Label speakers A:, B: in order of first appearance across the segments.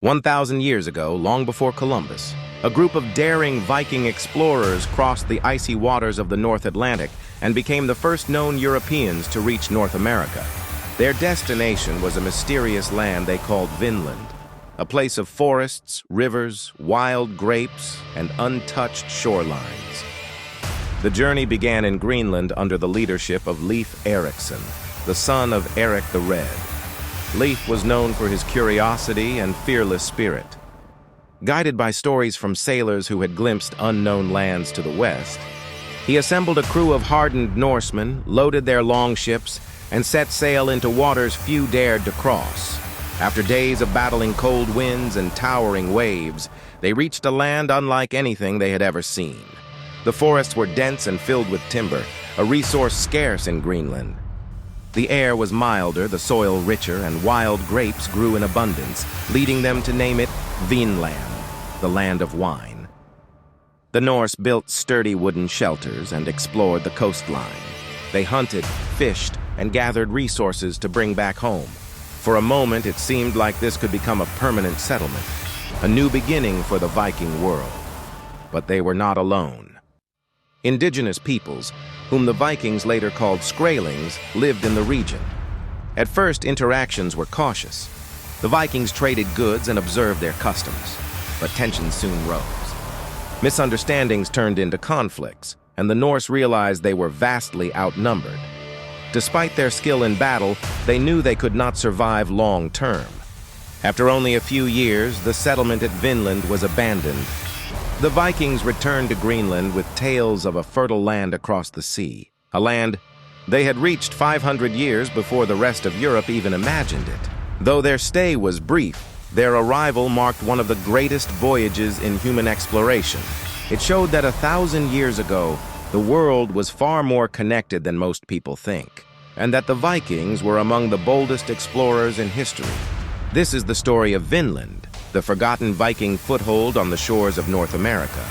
A: 1,000 years ago, long before Columbus, a group of daring Viking explorers crossed the icy waters of the North Atlantic and became the first known Europeans to reach North America. Their destination was a mysterious land they called Vinland, a place of forests, rivers, wild grapes, and untouched shorelines. The journey began in Greenland under the leadership of Leif Erikson, the son of Eric the Red. Leif was known for his curiosity and fearless spirit. Guided by stories from sailors who had glimpsed unknown lands to the west, he assembled a crew of hardened Norsemen, loaded their longships, and set sail into waters few dared to cross. After days of battling cold winds and towering waves, they reached a land unlike anything they had ever seen. The forests were dense and filled with timber, a resource scarce in Greenland. The air was milder, the soil richer, and wild grapes grew in abundance, leading them to name it Vinland, the land of wine. The Norse built sturdy wooden shelters and explored the coastline. They hunted, fished, and gathered resources to bring back home. For a moment, it seemed like this could become a permanent settlement, a new beginning for the Viking world. But they were not alone. Indigenous peoples, whom the Vikings later called Skraelings, lived in the region. At first, interactions were cautious. The Vikings traded goods and observed their customs, but tensions soon rose. Misunderstandings turned into conflicts, and the Norse realized they were vastly outnumbered. Despite their skill in battle, they knew they could not survive long-term. After only a few years, the settlement at Vinland was abandoned. The Vikings returned to Greenland with tales of a fertile land across the sea, a land they had reached 500 years before the rest of Europe even imagined it. Though their stay was brief, their arrival marked one of the greatest voyages in human exploration. It showed that 1,000 years ago, the world was far more connected than most people think, and that the Vikings were among the boldest explorers in history. This is the story of Vinland, the forgotten Viking foothold on the shores of North America.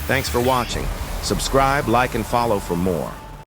A: Thanks for watching. Subscribe, like, and follow for more.